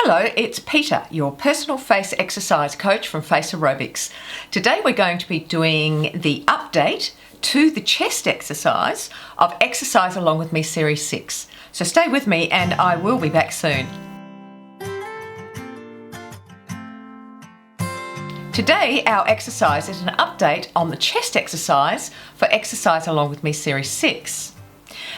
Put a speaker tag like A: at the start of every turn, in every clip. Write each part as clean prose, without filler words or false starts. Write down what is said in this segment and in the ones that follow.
A: Hello, it's Peter, your personal face exercise coach from FACEROBICS. Today we're going to be doing the update to the chest exercise of Exercise Along With Me Series 6. So stay with me and I will be back soon. Today our exercise is an update on the chest exercise for Exercise Along With Me Series 6.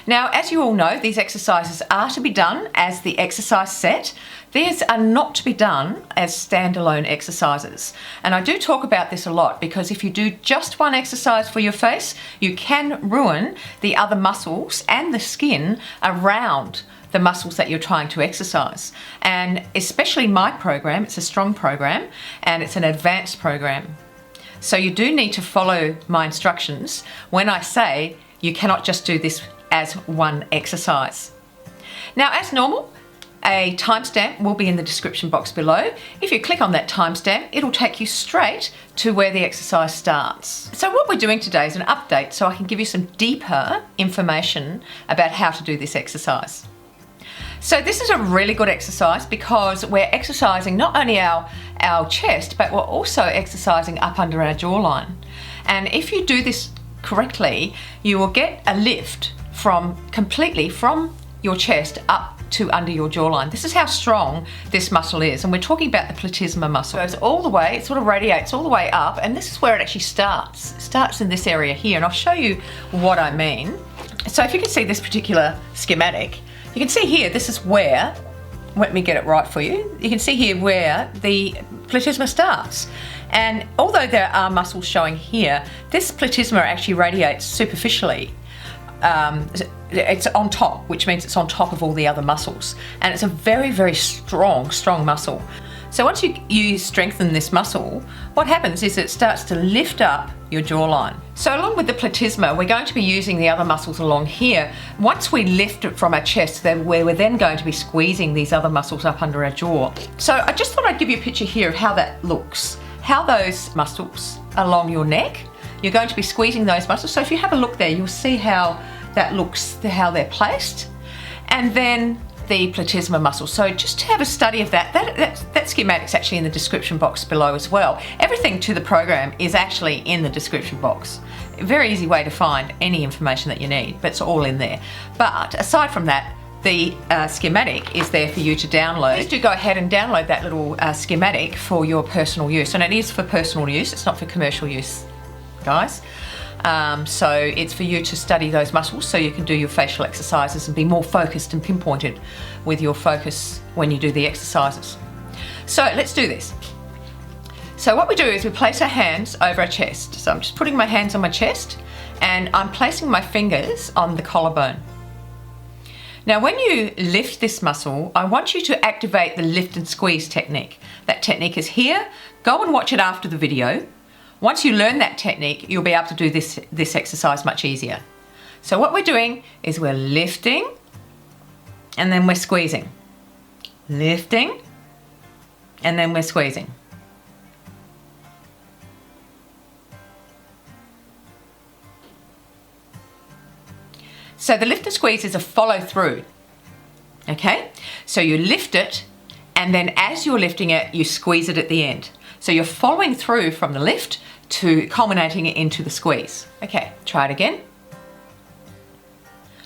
A: Now, as you all know, these exercises are to be done as the exercise set. These are not to be done as standalone exercises. And I do talk about this a lot because if you do just one exercise for your face, you can ruin the other muscles and the skin around the muscles that you're trying to exercise. And especially my program, it's a strong program and it's an advanced program. So you do need to follow my instructions when I say you cannot just do this as one exercise. Now, as normal, a timestamp will be in the description box below. If you click on that timestamp, it'll take you straight to where the exercise starts. So what we're doing today is an update so I can give you some deeper information about how to do this exercise. So this is a really good exercise because we're exercising not only our chest, but we're also exercising up under our jawline. And if you do this correctly, you will get a lift completely from your chest up to under your jawline. This is how strong this muscle is, and we're talking about the platysma muscle. It goes all the way, it sort of radiates all the way up, and this is where it actually starts. It starts in this area here, and I'll show you what I mean. So if you can see this particular schematic, you can see here, this is where, let me get it right for you, you can see here where the platysma starts. And although there are muscles showing here, this platysma actually radiates superficially. It's on top, which means it's on top of all the other muscles. And it's a very, very strong muscle. So once you strengthen this muscle, what happens is it starts to lift up your jawline. So along with the platysma, we're going to be using the other muscles along here. Once we lift it from our chest, then we're then going to be squeezing these other muscles up under our jaw. So I just thought I'd give you a picture here of how that looks. How those muscles along your neck, you're going to be squeezing those muscles. So if you have a look there, you'll see how that looks, how they're placed. And then the platysma muscle. So just to have a study of that schematic's actually in the description box below as well. Everything to the program is actually in the description box. A very easy way to find any information that you need, but it's all in there. But aside from that, the schematic is there for you to download. Please do go ahead and download that little schematic for your personal use. And it is for personal use, it's not for commercial use, guys. So it's for you to study those muscles so you can do your facial exercises and be more focused and pinpointed with your focus when you do the exercises. So let's do this. So what we do is we place our hands over our chest. So I'm just putting my hands on my chest and I'm placing my fingers on the collarbone. Now when you lift this muscle, I want you to activate the lift and squeeze technique. That technique is here. Go and watch it after the video. Once you learn that technique, you'll be able to do this exercise much easier. So what we're doing is we're lifting and then we're squeezing. Lifting and then we're squeezing. So the lift and squeeze is a follow through, okay? So you lift it and then as you're lifting it, you squeeze it at the end. So you're following through from the lift to culminating it into the squeeze. Okay, try it again.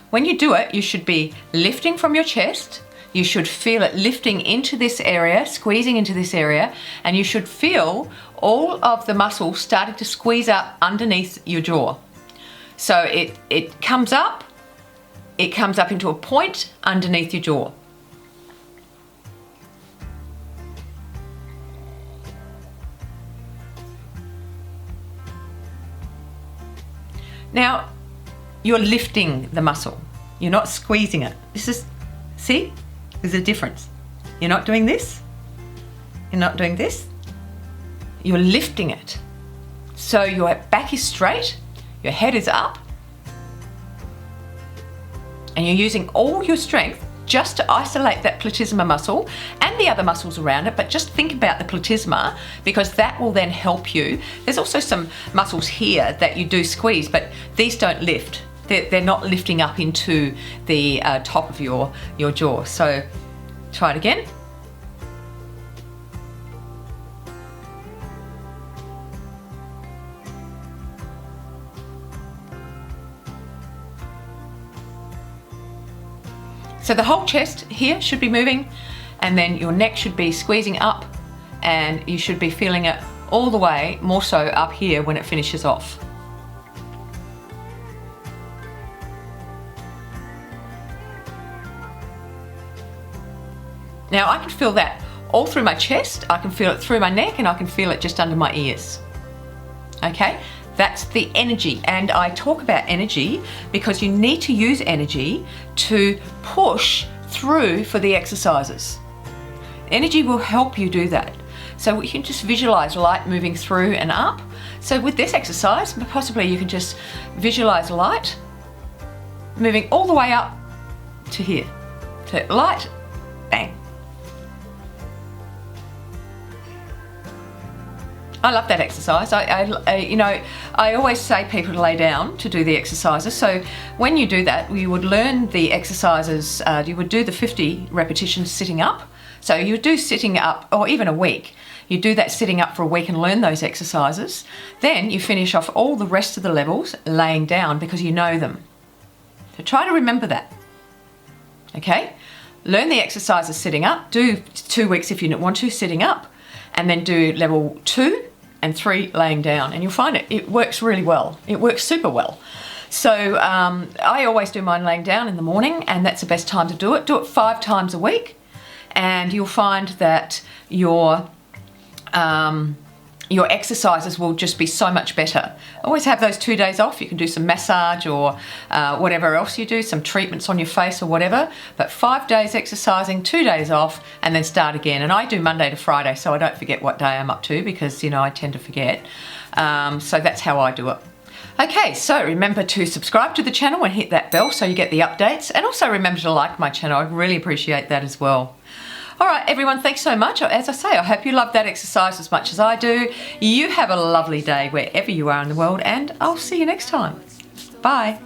A: When you do it, you should be lifting from your chest. You should feel it lifting into this area, squeezing into this area, and you should feel all of the muscles starting to squeeze up underneath your jaw. So it comes up into a point underneath your jaw. Now, you're lifting the muscle. You're not squeezing it. See? There's a difference. You're not doing this. You're not doing this. You're lifting it. So your back is straight, your head is up, and you're using all your strength just to isolate that platysma muscle and the other muscles around it, but just think about the platysma because that will then help you. There's also some muscles here that you do squeeze, but these don't lift. They're not lifting up into the top of your jaw. So try it again. So the whole chest here should be moving, and then your neck should be squeezing up, and you should be feeling it all the way, more so up here when it finishes off. Now I can feel that all through my chest, I can feel it through my neck, and I can feel it just under my ears. Okay, that's the energy, and I talk about energy because you need to use energy to push through for the exercises. Energy will help you do that. So you can just visualize light moving through and up. So with this exercise, possibly you can just visualize light moving all the way up to here. So light, bang. I love that exercise. I always say people to lay down to do the exercises. So when you do that, you would learn the exercises, you would do the 50 repetitions sitting up. So you would do sitting up, or even a week. You do that sitting up for a week and learn those exercises. Then you finish off all the rest of the levels laying down because you know them. So try to remember that. Okay? Learn the exercises sitting up. Do 2 weeks if you want to, sitting up. And then do level 2 and 3 laying down, and you'll find it works really well. It works super well. So I always do mine laying down in the morning, and that's the best time to do it. Do it 5 times a week, and you'll find that your exercises will just be so much better. Always have those 2 days off. You can do some massage or whatever else you do, some treatments on your face or whatever, but 5 days exercising, 2 days off, and then start again. And I do Monday to Friday, so I don't forget what day I'm up to because, you know, I tend to forget. So that's how I do it. Okay, so remember to subscribe to the channel and hit that bell so you get the updates, and also remember to like my channel. I really appreciate that as well. All right, everyone, thanks so much. As I say, I hope you love that exercise as much as I do. You have a lovely day wherever you are in the world, and I'll see you next time. Bye.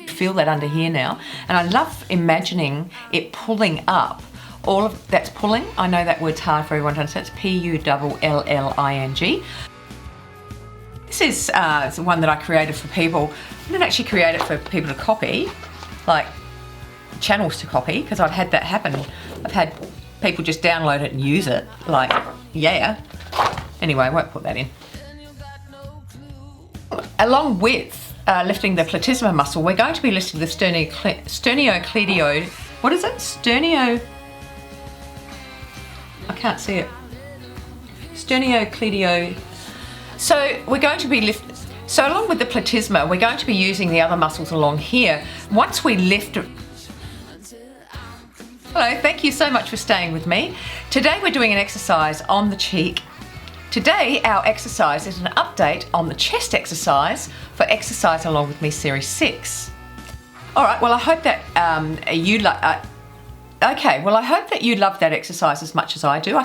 A: Feel that under here now, and I love imagining it pulling up. All of that's pulling. I know that word's hard for everyone to understand. It's P-U-L-L-I-N-G. This is one that I created for people. I didn't actually create it for people to copy, like channels to copy, because I've had that happen. I've had people just download it and use it, like, yeah. Anyway, I won't put that in. Along with lifting the platysma muscle, we're going to be lifting the sternocleido, what is it? I can't see it. Sternocleido. So we're going to be so along with the platysma, we're going to be using the other muscles along here. Once we lift. Hello, thank you so much for staying with me. Today we're doing an exercise on the cheek. Today our exercise is an update on the chest exercise for Exercise Along With Me Series 6. All right, well I hope that I hope that you love that exercise as much as I do.